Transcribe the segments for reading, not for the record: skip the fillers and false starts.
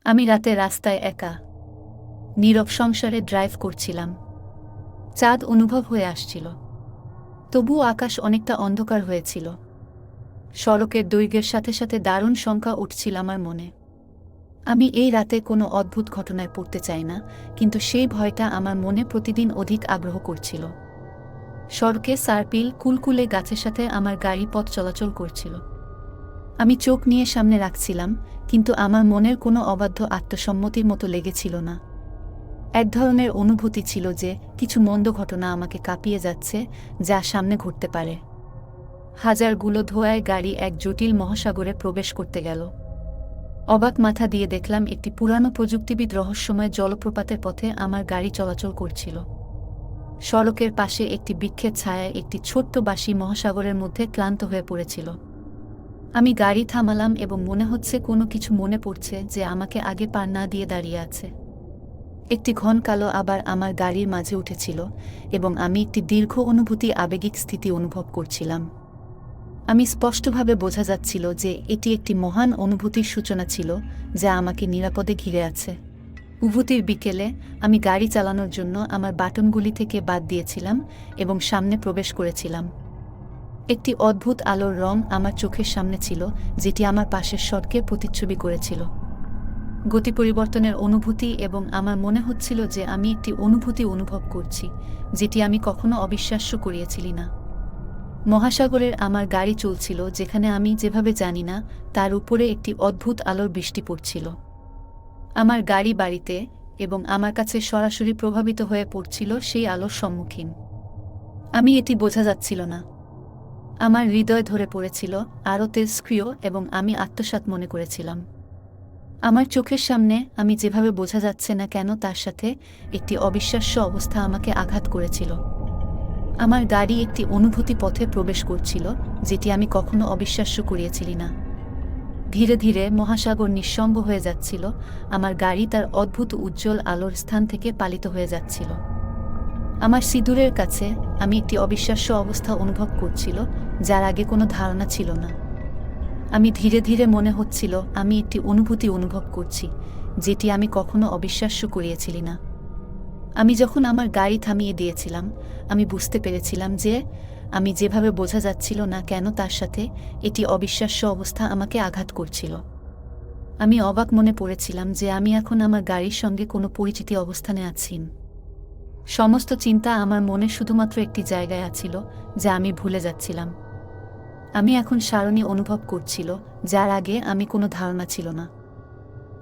আমি রাতে রাস্তায় একা নীরব সংসারে ড্রাইভ করছিলাম। চাঁদ অনুভব হয়ে আসছিল, তবুও আকাশ অনেকটা অন্ধকার হয়েছিল। সড়কের দৈর্ঘ্যের সাথে সাথে দারুণ শঙ্কা উঠছিল আমার মনে। আমি এই রাতে কোনো অদ্ভুত ঘটনায় পড়তে চাই না, কিন্তু সেই ভয়টা আমার মনে প্রতিদিন অধিক আগ্রহ করছিল। সড়কে সার্পিল কুলকুলে গাছের সাথে আমার গাড়ি পথ চলাচল করছিল। আমি চোখ নিয়ে সামনে রাখছিলাম, কিন্তু আমার মনের কোনো অবাধ্য আত্মসম্মতির মতো লেগেছিল না। এক ধরনের অনুভূতি ছিল যে কিছু মন্দ ঘটনা আমাকে কাঁপিয়ে যাচ্ছে, যা সামনে ঘটতে পারে। হাজারগুলো ধোঁয়ায় গাড়ি এক জটিল মহাসাগরে প্রবেশ করতে গেল। অবাক মাথা দিয়ে দেখলাম একটি পুরানো প্রযুক্তিবিদ রহস্যময় জলপ্রপাতের পথে আমার গাড়ি চলাচল করছিল। সড়কের পাশে একটি বৃক্ষের ছায়ায় একটি ছোট্ট বাঁশি মহাসাগরের মধ্যে ক্লান্ত হয়ে পড়েছিল। আমি গাড়ি থামালাম এবং মনে হচ্ছে কোনো কিছু মনে পড়ছে যে আমাকে আগে পার না দিয়ে দাঁড়িয়ে আছে। একটি ঘন কালো আবার আমার গাড়ির মাঝে উঠেছিল এবং আমি একটি দীর্ঘ অনুভূতি আবেগিক স্থিতি অনুভব করছিলাম। আমি স্পষ্টভাবে বোঝা যাচ্ছিল যে এটি একটি মহান অনুভূতির সূচনা ছিল, যা আমাকে নিরাপদে ঘিরে আছে। উভতির বিকেলে আমি গাড়ি চালানোর জন্য আমার বাটনগুলি থেকে বাদ দিয়েছিলাম এবং সামনে প্রবেশ করেছিলাম। একটি অদ্ভুত আলোর রং আমার চোখের সামনে ছিল, যেটি আমার পাশের সড়কে প্রতিচ্ছবি করেছিল। গতি পরিবর্তনের অনুভূতি, এবং আমার মনে হচ্ছিল যে আমি একটি অনুভূতি অনুভব করছি, যেটি আমি কখনো অবিশ্বাস্য করিয়েছিলি না। মহাসাগরের আমার গাড়ি চলছিল যেখানে আমি যেভাবে জানি না, তার উপরে একটি অদ্ভুত আলোর বৃষ্টি পড়ছিল। আমার গাড়ি বাড়িতে এবং আমার কাছে সরাসরি প্রভাবিত হয়ে পড়ছিল সেই আলোর সম্মুখীন। আমি এটি বোঝা যাচ্ছিল না। আমার হৃদয় ধরে পড়েছিল আরও তেজস্ক্রিয়, এবং আমি আত্মসাৎ মনে করেছিলাম। আমার চোখের সামনে আমি যেভাবে বোঝা যাচ্ছে না কেন, তার সাথে একটি অবিশ্বাস্য অবস্থা আমাকে আঘাত করেছিল। আমার গাড়ি একটি অনুভূতি পথে প্রবেশ করছিল, যেটি আমি কখনো অবিশ্বাস্য করিয়েছিলি না। ধীরে ধীরে মহাসাগর নিঃসঙ্গ হয়ে যাচ্ছিল, আমার গাড়ি তার অদ্ভুত উজ্জ্বল আলোর স্থান থেকে পালিত হয়ে যাচ্ছিল। আমার সিঁদুরের কাছে আমি একটি অবিশ্বাস্য অবস্থা অনুভব করছিল, যার আগে কোনো ধারণা ছিল না। আমি ধীরে ধীরে মনে হচ্ছিল আমি একটি অনুভূতি অনুভব করছি, যেটি আমি কখনো অবিশ্বাস্য করিয়েছিলি না। আমি যখন আমার গাড়ি থামিয়ে দিয়েছিলাম, আমি বুঝতে পেরেছিলাম যে আমি যেভাবে বোঝা যাচ্ছিল না কেন, তার সাথে এটি অবিশ্বাস্য অবস্থা আমাকে আঘাত করছিল। আমি অবাক মনে পড়েছিলাম যে আমি এখন আমার গাড়ির সঙ্গে কোনো পরিচিতি অবস্থানে আছি। সমস্ত চিন্তা আমার মনে শুধুমাত্র একটি জায়গায় আছিল, যা আমি ভুলে যাচ্ছিলাম। আমি এখন সারণী অনুভব করছিল, যার আগে আমি কোনো ধারণা ছিল না।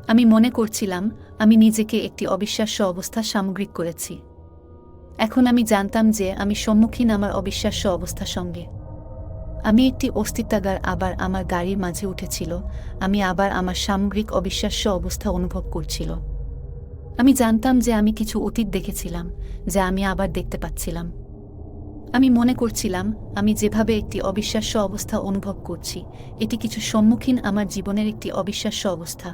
আমি মনে করছিলাম আমি নিজেকে একটি অবিশ্বাস্য অবস্থা সামগ্রিক করেছি। এখন আমি জানতাম যে আমি সম্মুখীন আমার অবিশ্বাস্য অবস্থার সঙ্গে। আমি একটি অস্তিত্বাগার আবার আমার গাড়ির মাঝে উঠেছিল, আমি আবার আমার সামগ্রিক অবিশ্বাস্য অবস্থা অনুভব করছিল। আমি জানতাম যে আমি কিছু অতীত দেখেছিলাম, যা আমি আবার দেখতে পাচ্ছিলাম। আমি মনে করছিলাম আমি যেভাবে একটি অবিশ্বাস্য অবস্থা অনুভব করছি, এটি কিছু সম্মুখীন আমার জীবনের একটি অবিশ্বাস্য অবস্থা।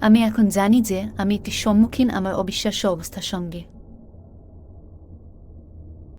আমি এখন জানি যে আমি একটি সম্মুখীন আমার অবিশ্বাস্য অবস্থার সঙ্গে।